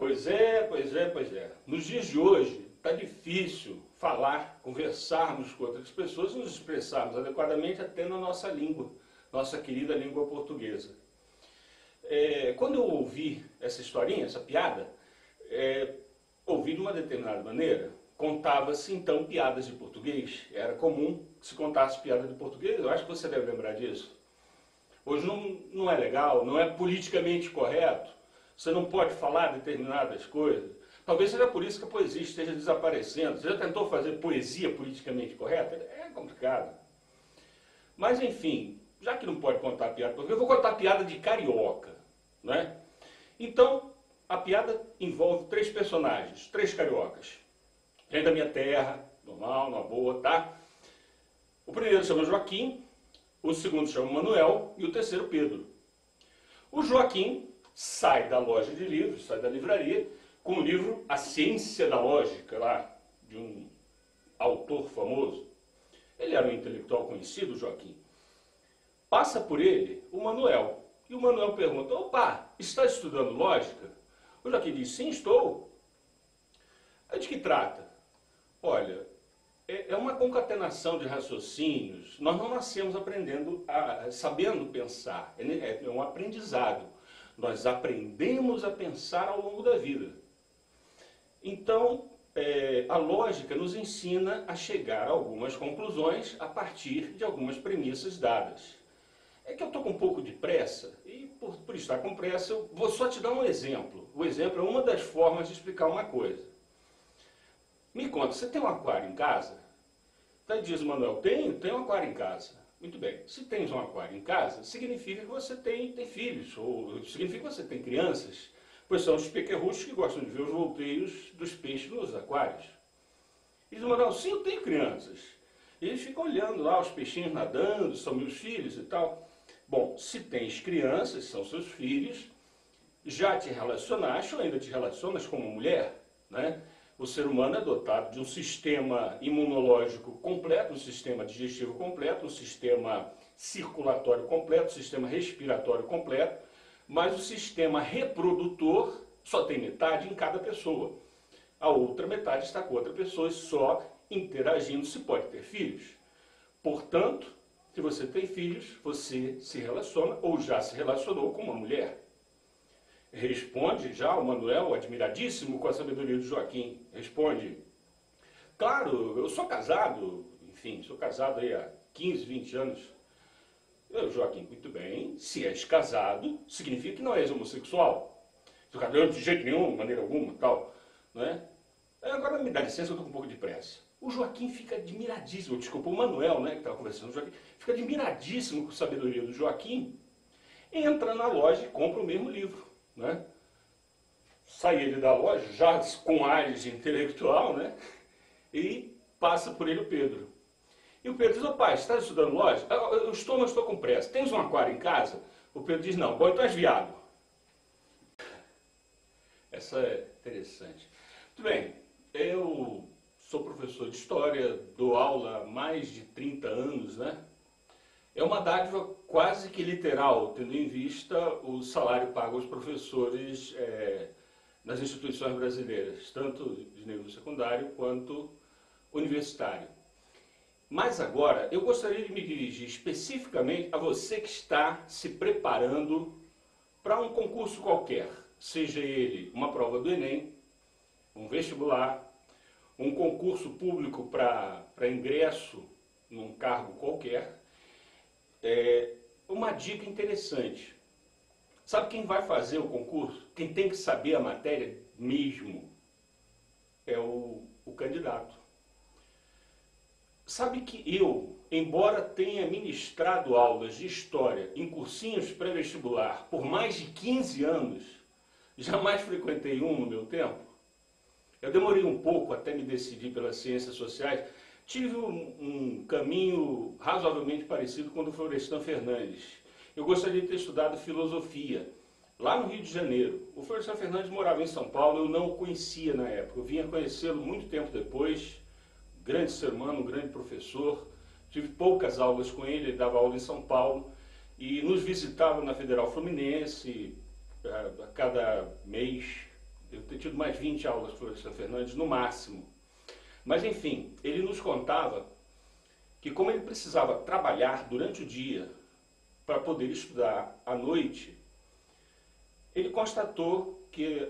Pois é, pois é, pois é. Nos dias de hoje está difícil falar, conversarmos com outras pessoas e nos expressarmos adequadamente até na nossa língua, nossa querida língua portuguesa. Quando eu ouvi essa historinha, essa piada, ouvi de uma determinada maneira. Contava-se então piadas de português, era comum que se contasse piada de português, eu acho que você deve lembrar disso. Hoje não é legal, não é politicamente correto, você não pode falar determinadas coisas. Talvez seja por isso que a poesia esteja desaparecendo. Você já tentou fazer poesia politicamente correta? É complicado. Mas enfim, já que não pode contar piada, eu vou contar piada de carioca, né? Então, a piada envolve três personagens, três cariocas. Vem da minha terra, normal, numa boa, tá? O primeiro chama Joaquim, o segundo chama Manuel e o terceiro Pedro. O Joaquim sai da loja de livros, sai da livraria, com o livro A Ciência da Lógica, lá, de um autor famoso. Ele era um intelectual conhecido, Joaquim. Passa por ele o Manuel. E o Manuel pergunta: opa, está estudando lógica? O Joaquim diz: sim, estou. De que trata? Olha, é uma concatenação de raciocínios. Nós não nascemos sabendo pensar. É um aprendizado. Nós aprendemos a pensar ao longo da vida. Então, a lógica nos ensina a chegar a algumas conclusões a partir de algumas premissas dadas. É que eu estou com um pouco de pressa, e por estar com pressa, eu vou só te dar um exemplo. O exemplo é uma das formas de explicar uma coisa. Me conta, você tem um aquário em casa? Então diz o Manuel: tenho um aquário em casa. Muito bem, se tens um aquário em casa, significa que você tem filhos, ou significa que você tem crianças, pois são os pequerruchos que gostam de ver os volteios dos peixes nos aquários. E diz o Manuel: sim, eu tenho crianças. E eles ficam olhando lá os peixinhos nadando, são meus filhos e tal. Bom, se tens crianças, são seus filhos, já te relacionaste ou ainda te relacionas como mulher, né? O ser humano é dotado de um sistema imunológico completo, um sistema digestivo completo, um sistema circulatório completo, um sistema respiratório completo, mas o sistema reprodutor só tem metade em cada pessoa. A outra metade está com outra pessoa e só interagindo se pode ter filhos. Portanto, se você tem filhos, você se relaciona ou já se relacionou com uma mulher. Responde já o Manuel, admiradíssimo com a sabedoria do Joaquim. Responde: claro, eu sou casado, enfim, sou casado aí há 15, 20 anos. Joaquim: muito bem, se és casado, significa que não és homossexual. De jeito nenhum, de maneira alguma, tal, né? Agora me dá licença, eu estou com um pouco de pressa. O Joaquim fica admiradíssimo, desculpa, o Manuel, né, que estava conversando, o Joaquim, fica admiradíssimo com a sabedoria do Joaquim, entra na loja e compra o mesmo livro, né? Sai ele da loja, já com ares de intelectual, né, e passa por ele o Pedro. E o Pedro diz: ô pai, você está estudando lógica? Eu estou, mas estou com pressa. Tens um aquário em casa? O Pedro diz: não. Bom, então és viado. Essa é interessante. Muito bem, eu sou professor de História, dou aula há mais de 30 anos, né? É uma dádiva quase que literal, tendo em vista o salário pago aos professores nas instituições brasileiras, tanto de nível secundário quanto universitário. Mas agora, eu gostaria de me dirigir especificamente a você que está se preparando para um concurso qualquer, seja ele uma prova do Enem, um vestibular, um concurso público para ingresso num cargo qualquer. Uma dica interessante: sabe quem vai fazer o concurso? Quem tem que saber a matéria mesmo é o candidato. Sabe que eu, embora tenha ministrado aulas de história em cursinhos pré-vestibular por mais de 15 anos, jamais frequentei um no meu tempo. Eu demorei um pouco até me decidir pelas ciências sociais. Tive um caminho razoavelmente parecido com o do Florestan Fernandes. Eu gostaria de ter estudado filosofia lá no Rio de Janeiro. O Florestan Fernandes morava em São Paulo, eu não o conhecia na época. Eu vinha conhecê-lo muito tempo depois. Grande ser humano, um grande professor. Tive poucas aulas com ele, ele dava aula em São Paulo e nos visitava na Federal Fluminense a cada mês. Eu tido mais 20 aulas com o Florestan Fernandes, no máximo. Mas, enfim, ele nos contava que como ele precisava trabalhar durante o dia para poder estudar à noite, ele constatou que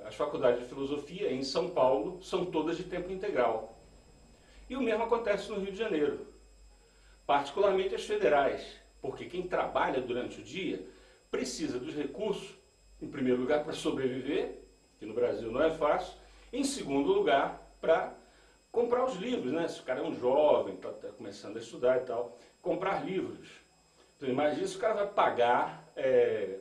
as faculdades de filosofia em São Paulo são todas de tempo integral. E o mesmo acontece no Rio de Janeiro, particularmente as federais, porque quem trabalha durante o dia precisa dos recursos, em primeiro lugar, para sobreviver, que no Brasil não é fácil, em segundo lugar, para comprar os livros, né? Se o cara é um jovem, está começando a estudar e tal, comprar livros. Então, imagina se o cara vai pagar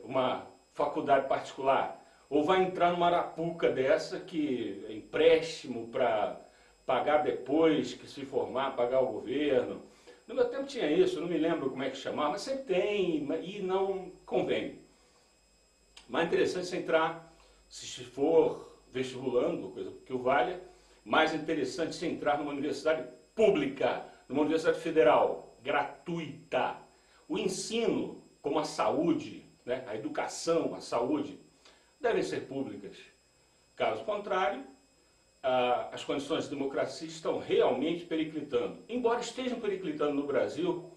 uma faculdade particular, ou vai entrar numa arapuca dessa que é empréstimo para pagar depois que se formar, pagar o governo. No meu tempo tinha isso, eu não me lembro como é que chamava, mas sempre tem e não convém. Mais interessante é entrar, se for vestibulando, coisa que o valha, mais interessante se entrar numa universidade pública, numa universidade federal, gratuita. O ensino, como a saúde, né, a educação, a saúde, devem ser públicas. Caso contrário, as condições de democracia estão realmente periclitando. Embora estejam periclitando no Brasil,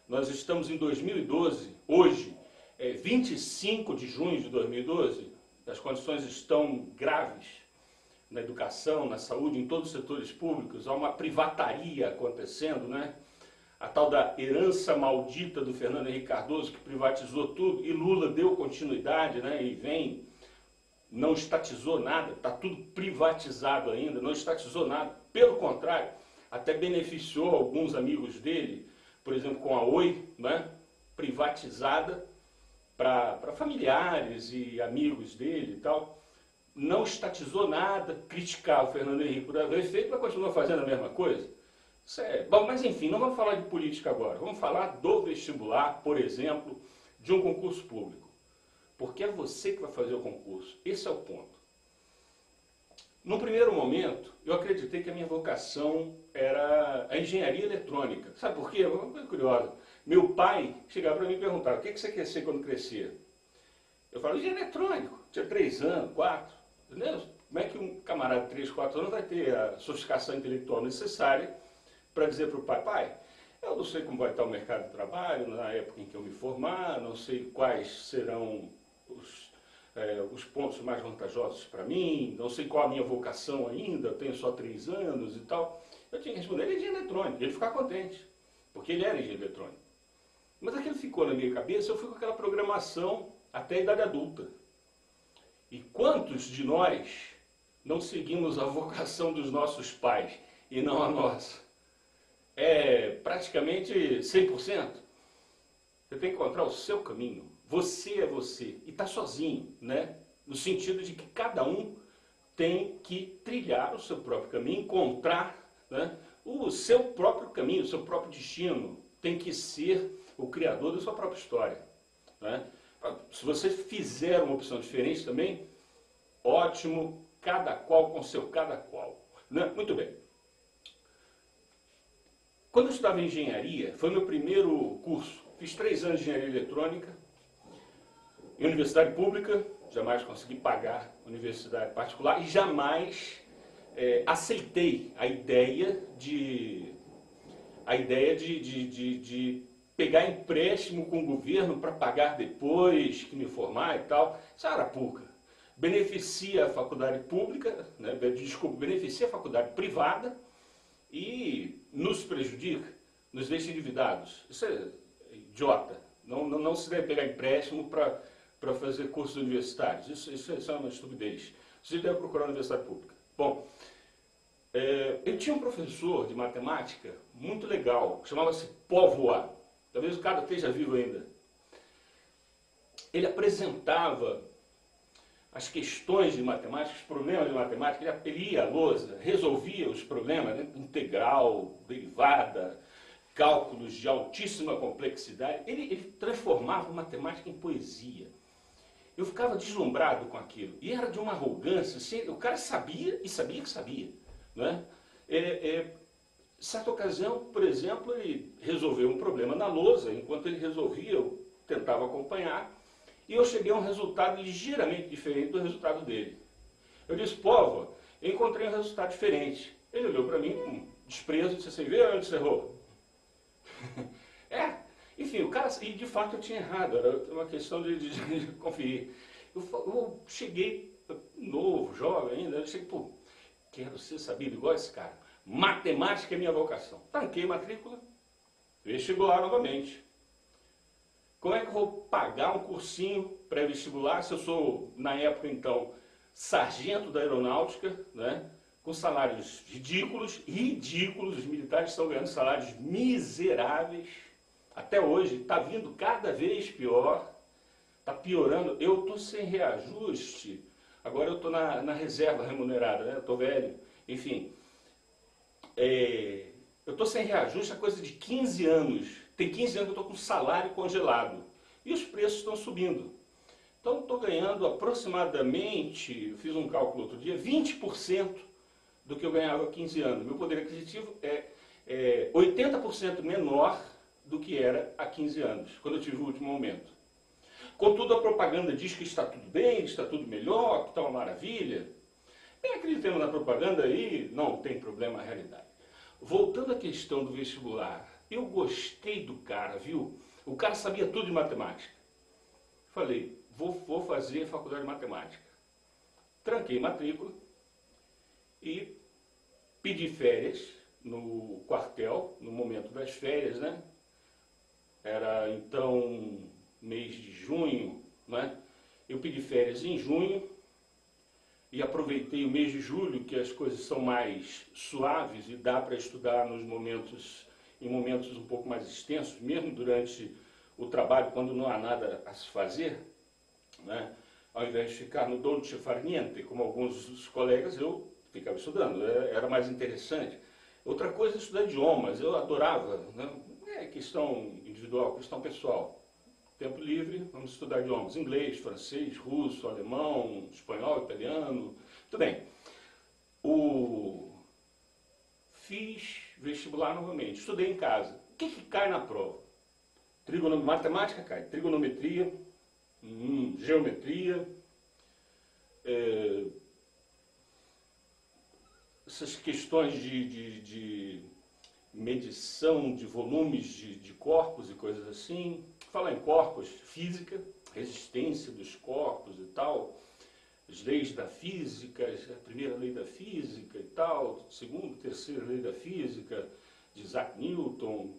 nós estamos em 2012, hoje, 25 de junho de 2012, as condições estão graves na educação, na saúde, em todos os setores públicos, há uma privataria acontecendo, né? A tal da herança maldita do Fernando Henrique Cardoso, que privatizou tudo, e Lula deu continuidade, né? E não estatizou nada, está tudo privatizado ainda, não estatizou nada, pelo contrário, até beneficiou alguns amigos dele, por exemplo, com a Oi, né? Privatizada para familiares e amigos dele e tal. Não estatizou nada, criticar o Fernando Henrique por haver feito, mas continua fazendo a mesma coisa. Bom, mas enfim, não vamos falar de política agora, vamos falar do vestibular, por exemplo, de um concurso público. Porque é você que vai fazer o concurso, esse é o ponto. No primeiro momento, eu acreditei que a minha vocação era a engenharia eletrônica. Sabe por quê? Uma coisa curiosa. Meu pai chegava para mim e perguntava, o que você quer ser quando crescer? Eu falava, engenheiro eletrônico, tinha 3 anos, 4, entendeu? Como é que um camarada de 3, 4 anos vai ter a sofisticação intelectual necessária para dizer para o pai, pai, eu não sei como vai estar o mercado de trabalho na época em que eu me formar, não sei quais serão os pontos mais vantajosos para mim, não sei qual a minha vocação ainda, eu tenho só 3 anos e tal. Eu tinha que responder, ele é engenheiro eletrônico, ele ficar contente, porque ele era engenheiro eletrônico. Mas aquilo ficou na minha cabeça, eu fui com aquela programação até a idade adulta. E quantos de nós não seguimos a vocação dos nossos pais e não a nossa? É praticamente 100%. Você tem que encontrar o seu caminho. Você é você. E está sozinho, né? No sentido de que cada um tem que trilhar o seu próprio caminho, encontrar, né, o seu próprio caminho, o seu próprio destino. Tem que ser o criador da sua própria história, né? Se você fizer uma opção diferente também, ótimo, cada qual com seu cada qual, né? Muito bem. Quando eu estudava em engenharia, foi meu primeiro curso. Fiz 3 anos de engenharia eletrônica, em universidade pública, jamais consegui pagar universidade particular e jamais aceitei a ideia de pegar empréstimo com o governo para pagar depois que me formar e tal. Isso é arapuca. Beneficia a faculdade pública, né? Desculpa, beneficia a faculdade privada e nos prejudica, nos deixa endividados. Isso é idiota. Não se deve pegar empréstimo para fazer cursos universitários. Isso é uma estupidez. Você deve procurar a universidade pública. Bom, eu tinha um professor de matemática muito legal, chamava-se Póvoa. Talvez o cara esteja vivo ainda. Ele apresentava as questões de matemática, os problemas de matemática, ele ia à lousa, resolvia os problemas, né? Integral, derivada, cálculos de altíssima complexidade. Ele transformava a matemática em poesia. Eu ficava deslumbrado com aquilo. E era de uma arrogância, assim, o cara sabia e sabia que sabia, né? Certa ocasião, por exemplo, ele resolveu um problema na lousa, enquanto ele resolvia, eu tentava acompanhar, e eu cheguei a um resultado ligeiramente diferente do resultado dele. Eu disse, Póvoa, eu encontrei um resultado diferente. Ele olhou para mim com desprezo e disse assim, vê onde você errou. Enfim, o cara, e de fato eu tinha errado, era uma questão de conferir. Eu cheguei novo, jovem ainda, eu cheguei, pô, quero ser sabido igual esse cara. Matemática é minha vocação. Tranquei matrícula, vestibular novamente. Como é que eu vou pagar um cursinho pré-vestibular se eu sou, na época então, sargento da aeronáutica, né? Com salários ridículos, os militares estão ganhando salários miseráveis, até hoje, está vindo cada vez pior, está piorando, eu estou sem reajuste, agora eu estou na reserva remunerada, né? Eu estou velho, enfim, eu estou sem reajuste há coisa de 15 anos, tem 15 anos que eu estou com salário congelado, e os preços estão subindo. Então estou ganhando aproximadamente, eu fiz um cálculo outro dia, 20% do que eu ganhava há 15 anos. Meu poder aquisitivo é 80% menor do que era há 15 anos, quando eu tive o último aumento. Contudo, a propaganda diz que está tudo bem, está tudo melhor, que está uma maravilha. Bem, acreditando na propaganda aí, não tem problema a realidade. Voltando à questão do vestibular, eu gostei do cara, viu? O cara sabia tudo de matemática. Falei, vou fazer faculdade de matemática. Tranquei matrícula e pedi férias no quartel, no momento das férias, né? Era então mês de junho, né? Eu pedi férias em junho e aproveitei o mês de julho, que as coisas são mais suaves e dá para estudar em momentos um pouco mais extensos, mesmo durante o trabalho, quando não há nada a se fazer, né? Ao invés de ficar no dolce far niente, como alguns dos colegas, eu ficava estudando, era mais interessante. Outra coisa é estudar idiomas, eu adorava, né? É questão individual, questão pessoal. Tempo livre, vamos estudar idiomas, inglês, francês, russo, alemão, espanhol, italiano, tudo bem. Fiz vestibular novamente, estudei em casa. O que cai na prova? Matemática cai, trigonometria, geometria, essas questões de medição de volumes de corpos e coisas assim. Falar em corpos, física, resistência dos corpos e tal, as leis da física, a primeira lei da física e tal, segunda, terceira lei da física, de Isaac Newton,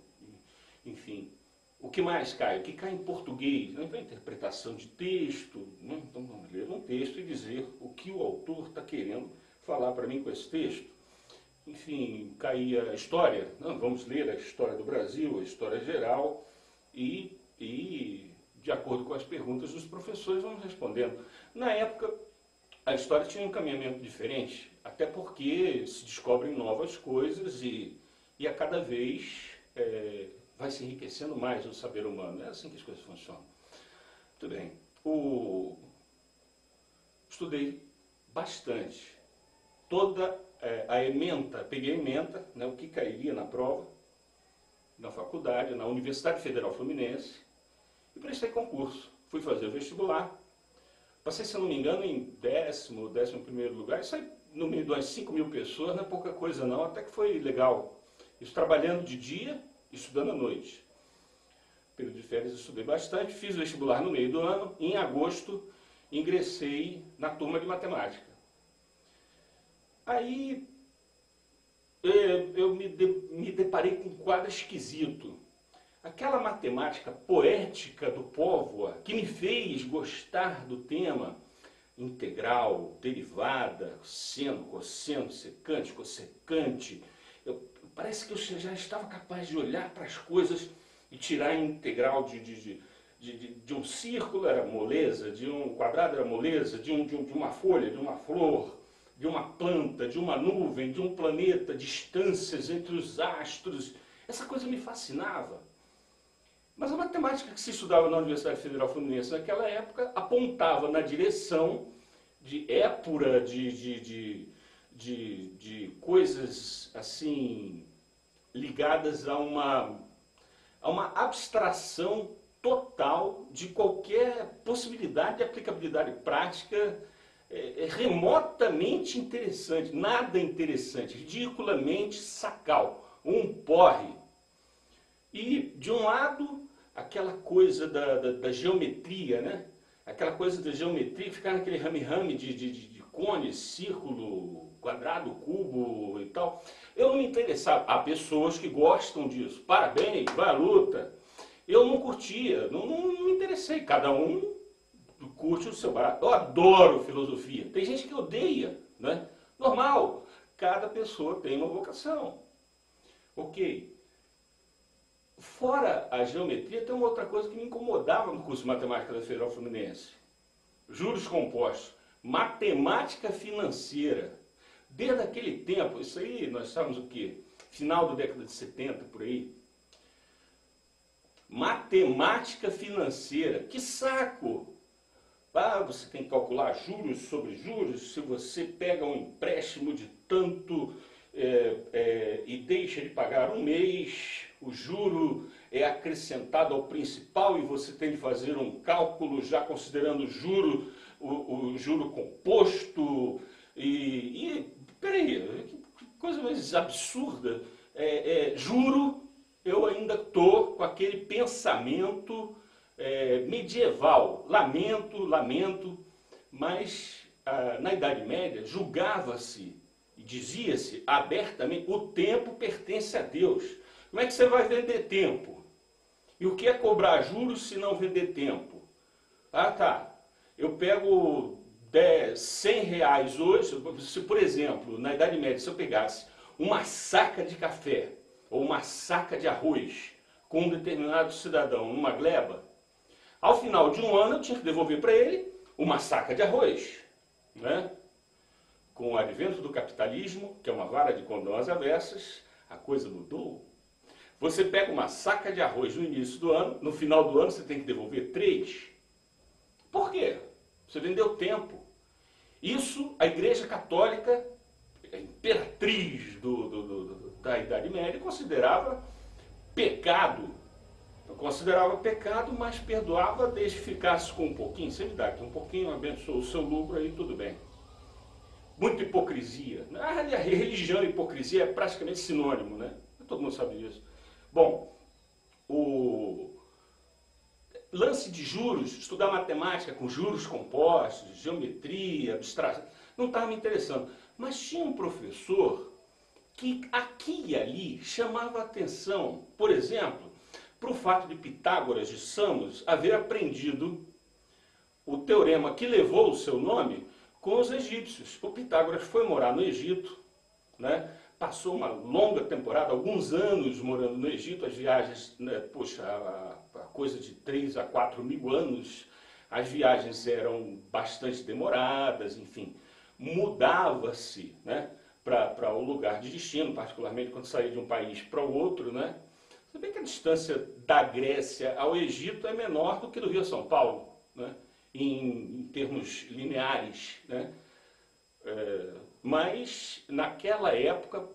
enfim. O que mais cai? O que cai em português? Não é interpretação de texto, né? Então vamos ler um texto e dizer o que o autor está querendo falar para mim com esse texto. Enfim, caía a história, não, vamos ler a história do Brasil, a história geral, e de acordo com as perguntas dos professores vamos respondendo. Na época, a história tinha um encaminhamento diferente, até porque se descobrem novas coisas e a cada vez vai se enriquecendo mais o saber humano. É assim que as coisas funcionam. Muito bem. Estudei bastante. Toda a ementa, peguei a ementa, né, o que cairia na prova, na faculdade, na Universidade Federal Fluminense, e prestei concurso. Fui fazer o vestibular, passei, se eu não me engano, em 11º lugar, isso aí no meio de umas 5.000 pessoas, não é pouca coisa não, até que foi legal. Isso trabalhando de dia, estudando à noite. Período de férias estudei bastante, fiz o vestibular no meio do ano, e em agosto ingressei na turma de matemática. Aí eu me deparei com um quadro esquisito. Aquela matemática poética do Póvoa, que me fez gostar do tema integral, derivada, seno, cosseno, secante, cossecante, parece que eu já estava capaz de olhar para as coisas e tirar a integral de um círculo era moleza, de um quadrado era moleza, de uma folha, de uma flor, de uma planta, de uma nuvem, de um planeta, distâncias entre os astros. Essa coisa me fascinava. Mas a matemática que se estudava na Universidade Federal Fluminense naquela época apontava na direção de épura, de coisas assim ligadas a uma abstração total de qualquer possibilidade de aplicabilidade prática remotamente interessante, nada interessante, ridiculamente sacal, um porre. E, de um lado, aquela coisa da geometria, né? Aquela coisa da geometria, ficar naquele rame-rame de cone, círculo, quadrado, cubo e tal. Eu não me interessava. Há pessoas que gostam disso. Parabéns, vai à luta. Eu não curtia, não me interessei. Cada um curte o seu barato. Eu adoro filosofia. Tem gente que odeia, né? Normal. Cada pessoa tem uma vocação. Ok. Fora a geometria, tem uma outra coisa que me incomodava no curso de matemática da Federal Fluminense. Juros compostos. Matemática financeira. Desde aquele tempo, isso aí, nós estávamos o quê? Final da década de 70, por aí. Matemática financeira. Que saco! Ah, você tem que calcular juros sobre juros. Se você pega um empréstimo de tanto e deixa de pagar um mês, o juro é acrescentado ao principal e você tem de fazer um cálculo já considerando o juro composto. Peraí, que coisa mais absurda. Juro, eu ainda estou com aquele pensamento medieval. Lamento, mas na Idade Média julgava-se e dizia-se abertamente: o tempo pertence a Deus. Como é que você vai vender tempo? E o que é cobrar juros se não vender tempo? Ah, tá. Eu pego 100 reais hoje, se por exemplo, na Idade Média, se eu pegasse uma saca de café ou uma saca de arroz com um determinado cidadão numa gleba, ao final de um ano eu tinha que devolver para ele uma saca de arroz, né? Com o advento do capitalismo, que é uma vara de condão às avessas, a coisa mudou. Você pega uma saca de arroz no início do ano, no final do ano você tem que devolver 3. Por quê? Você vendeu tempo. Isso a Igreja Católica, a imperatriz da Idade Média, considerava pecado. Considerava pecado, mas perdoava desde que ficasse com um pouquinho. Você me dá aqui um pouquinho, abençoa o seu lucro aí, tudo bem. Muita hipocrisia. A religião e hipocrisia é praticamente sinônimo, né? Todo mundo sabe disso. Bom, o lance de juros, estudar matemática com juros compostos, geometria, abstração, não estava me interessando. Mas tinha um professor que aqui e ali chamava a atenção, por exemplo, para o fato de Pitágoras de Samos haver aprendido o teorema que levou o seu nome com os egípcios. O Pitágoras foi morar no Egito, né? Passou uma longa temporada, alguns anos morando no Egito, as viagens, né, poxa, a coisa de 3 a 4 mil anos, as viagens eram bastante demoradas, enfim, mudava-se, né, para o lugar de destino, particularmente quando saía de um país para o outro, né? Se bem que a distância da Grécia ao Egito é menor do que do Rio a São Paulo, né? Em termos lineares, né? Mas naquela época,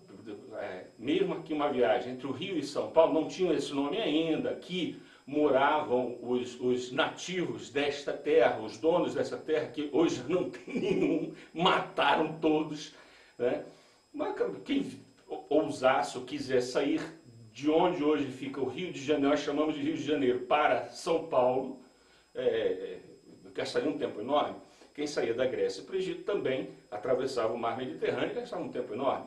mesmo aqui uma viagem entre o Rio e São Paulo, não tinha esse nome ainda. Aqui moravam os nativos desta terra, os donos dessa terra, que hoje não tem nenhum, mataram todos, né? Mas quem ousasse ou quiser sair de onde hoje fica o Rio de Janeiro, nós chamamos de Rio de Janeiro, para São Paulo, gastaria um tempo enorme. Quem saía da Grécia para o Egito também atravessava o mar Mediterrâneo e gastava um tempo enorme.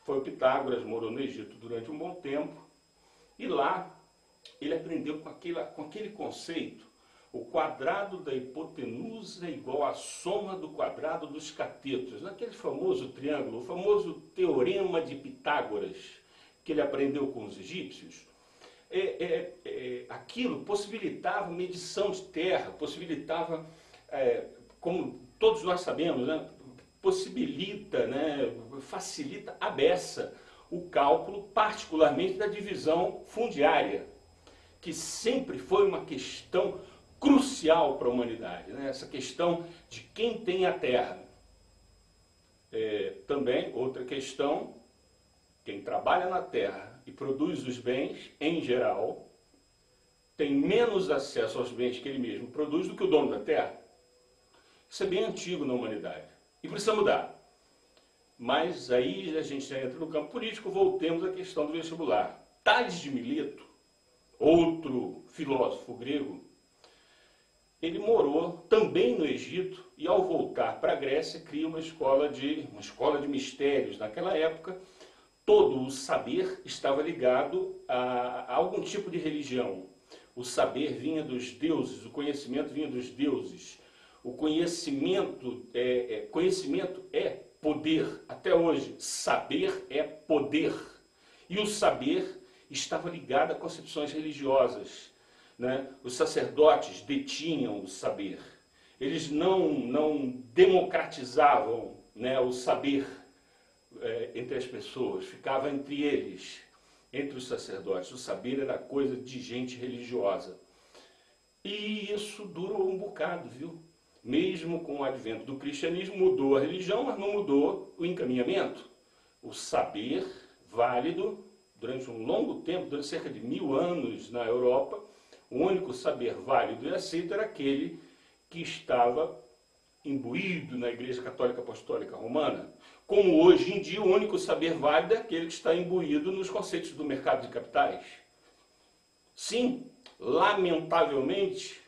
Foi o Pitágoras, morou no Egito durante um bom tempo, e lá ele aprendeu com aquele conceito: o quadrado da hipotenusa é igual à soma do quadrado dos catetos. Naquele famoso triângulo, o famoso teorema de Pitágoras, que ele aprendeu com os egípcios. Aquilo possibilitava medição de terra, possibilitava, como todos nós sabemos, né, possibilita, né, facilita a beça o cálculo, particularmente da divisão fundiária, que sempre foi uma questão crucial para a humanidade, né? Essa questão de quem tem a terra. Também, outra questão, quem trabalha na terra e produz os bens, em geral, tem menos acesso aos bens que ele mesmo produz do que o dono da terra. Isso é bem antigo na humanidade e precisa mudar. Mas aí a gente já entra no campo político, voltemos à questão do vestibular. Tales de Mileto, outro filósofo grego, ele morou também no Egito e ao voltar para a Grécia cria uma escola de mistérios. Naquela época, todo o saber estava ligado a algum tipo de religião. O saber vinha dos deuses, o conhecimento vinha dos deuses. O conhecimento é poder. Até hoje, saber é poder. E o saber estava ligado a concepções religiosas, né? Os sacerdotes detinham o saber. Eles não democratizavam, né, o saber entre as pessoas. Ficava entre eles, entre os sacerdotes. O saber era coisa de gente religiosa. E isso durou um bocado, viu? Mesmo com o advento do cristianismo, mudou a religião, mas não mudou o encaminhamento. O saber válido, durante um longo tempo, durante cerca de 1000 anos na Europa, o único saber válido e aceito era aquele que estava imbuído na Igreja Católica Apostólica Romana. Como hoje em dia o único saber válido é aquele que está imbuído nos conceitos do mercado de capitais. Sim, lamentavelmente,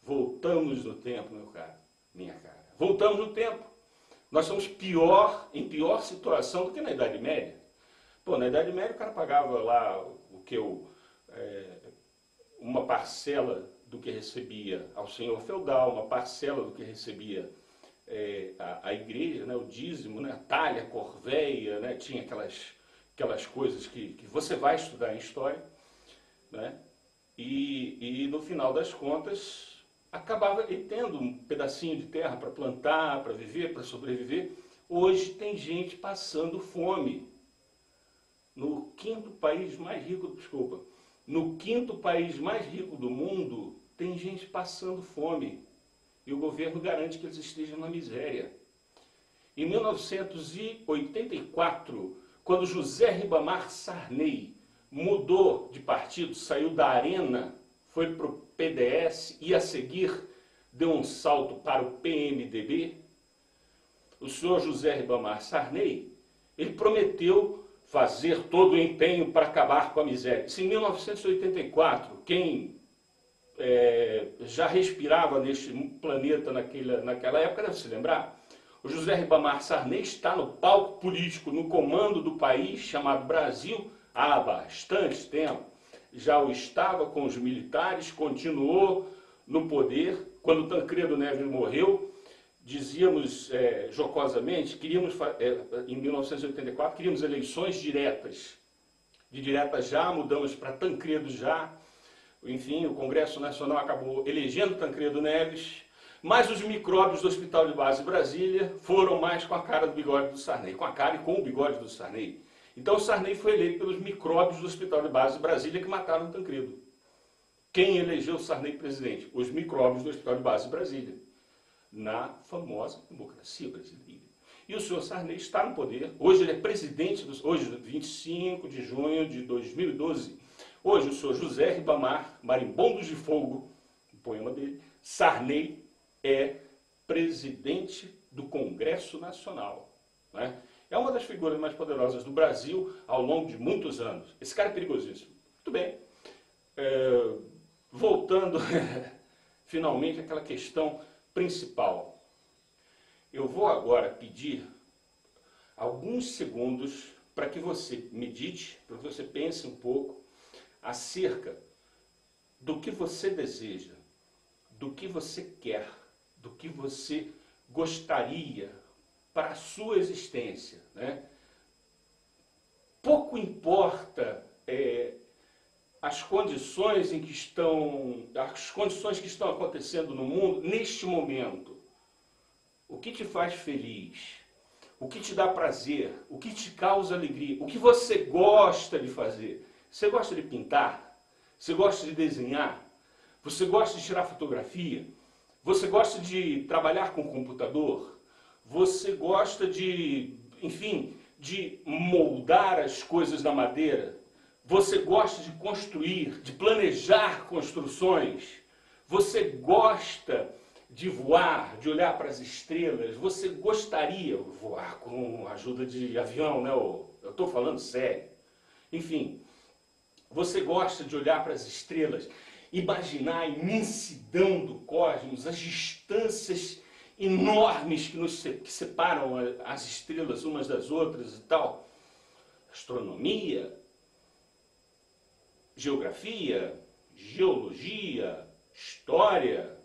voltamos no tempo, meu caro, minha cara. Voltamos no tempo. Nós estamos em pior situação do que na Idade Média. Pô, na Idade Média o cara pagava lá uma parcela do que recebia ao senhor feudal, uma parcela do que recebia a igreja, né, o dízimo, né, a talha, a corveia, né, tinha aquelas coisas que você vai estudar em história, né, e no final das contas acabava ele tendo um pedacinho de terra para plantar, para viver, para sobreviver. Hoje tem gente passando fome. No quinto país mais rico do mundo, tem gente passando fome. E o governo garante que eles estejam na miséria. Em 1984, quando José Ribamar Sarney mudou de partido, saiu da Arena, foi para o PDS e a seguir deu um salto para o PMDB, o senhor José Ribamar Sarney, ele prometeu fazer todo o empenho para acabar com a miséria. Isso em 1984, quem já respirava neste planeta naquela época deve se lembrar. O José Ribamar Sarney está no palco político, no comando do país chamado Brasil há bastante tempo. Já o estava com os militares, continuou no poder. Quando Tancredo Neves morreu, dizíamos jocosamente, em 1984, queríamos eleições diretas. De direta já, mudamos para Tancredo já. Enfim, o Congresso Nacional acabou elegendo Tancredo Neves, mas os micróbios do Hospital de Base Brasília foram mais com a cara do bigode do Sarney, com a cara e com o bigode do Sarney. Então o Sarney foi eleito pelos micróbios do Hospital de Base Brasília que mataram Tancredo. Quem elegeu o Sarney presidente? Os micróbios do Hospital de Base Brasília, na famosa democracia brasileira. E o senhor Sarney está no poder. Hoje ele é presidente, hoje 25 de junho de 2012. Hoje o senhor José Ribamar, Marimbondos de Fogo, o poema dele, Sarney é presidente do Congresso Nacional, né? É uma das figuras mais poderosas do Brasil ao longo de muitos anos. Esse cara é perigosíssimo. Muito bem. Voltando finalmente àquela questão principal. Eu vou agora pedir alguns segundos para que você medite, para que você pense um pouco acerca do que você deseja, do que você quer, do que você gostaria para a sua existência, né? Pouco importa as condições que estão acontecendo no mundo neste momento. O que te faz feliz? O que te dá prazer? O que te causa alegria? O que você gosta de fazer? Você gosta de pintar? Você gosta de desenhar? Você gosta de tirar fotografia? Você gosta de trabalhar com computador? Você gosta de, enfim, de moldar as coisas na madeira? Você gosta de construir, de planejar construções? Você gosta de voar, de olhar para as estrelas? Você gostaria de voar com a ajuda de avião, né? Eu estou falando sério. Enfim, você gosta de olhar para as estrelas, imaginar a imensidão do cosmos, as distâncias enormes que separam as estrelas umas das outras e tal? Astronomia, geografia, geologia, história,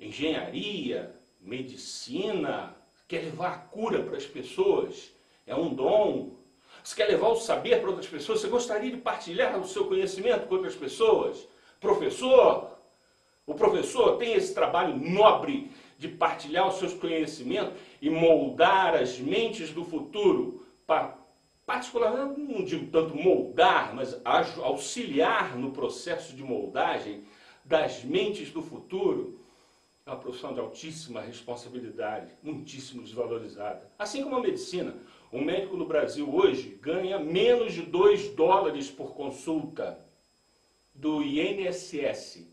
engenharia, medicina. Quer levar a cura para as pessoas? É um dom. Você quer levar o saber para outras pessoas? Você gostaria de partilhar o seu conhecimento com outras pessoas? Professor, o professor tem esse trabalho nobre de partilhar os seus conhecimentos e moldar as mentes do futuro, particularmente, não digo tanto moldar, mas auxiliar no processo de moldagem das mentes do futuro. É uma profissão de altíssima responsabilidade, muitíssimo desvalorizada. Assim como a medicina. Um médico no Brasil hoje ganha menos de $2 por consulta do INSS.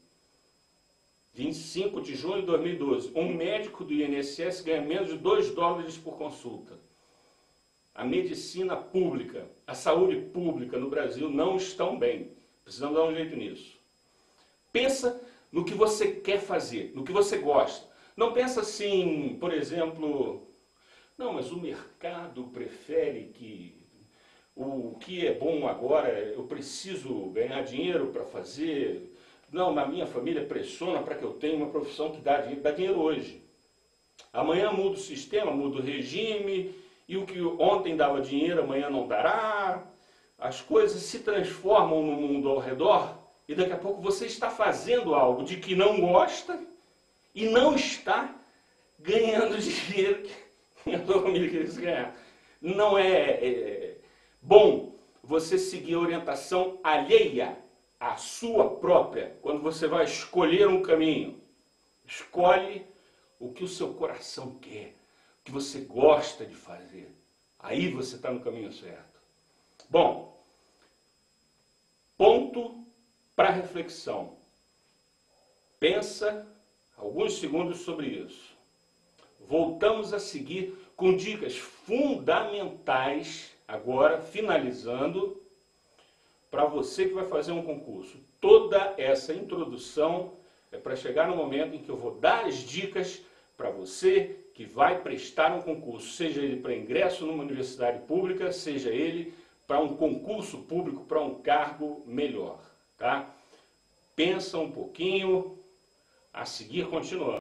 25 de junho de 2012. Um médico do INSS ganha menos de $2 por consulta. A medicina pública, a saúde pública no Brasil não estão bem. Precisamos dar um jeito nisso. Pensa no que você quer fazer, no que você gosta. Não pensa assim, por exemplo, não, mas o mercado prefere que o que é bom agora, eu preciso ganhar dinheiro para fazer. Não, a minha família pressiona para que eu tenha uma profissão que dá dinheiro hoje. Amanhã muda o sistema, muda o regime, e o que ontem dava dinheiro, amanhã não dará. As coisas se transformam no mundo ao redor, e daqui a pouco você está fazendo algo de que não gosta e não está ganhando dinheiro que a sua família queria ganhar. Não é bom você seguir a orientação alheia à sua própria. Quando você vai escolher um caminho, escolhe o que o seu coração quer, o que você gosta de fazer. Aí você está no caminho certo. Bom, ponto para reflexão. Pensa alguns segundos sobre isso. Voltamos a seguir com dicas fundamentais, agora finalizando, para você que vai fazer um concurso. Toda essa introdução é para chegar no momento em que eu vou dar as dicas para você que vai prestar um concurso, seja ele para ingresso numa universidade pública, seja ele para um concurso público, para um cargo melhor, tá? Pensa um pouquinho, a seguir continuando.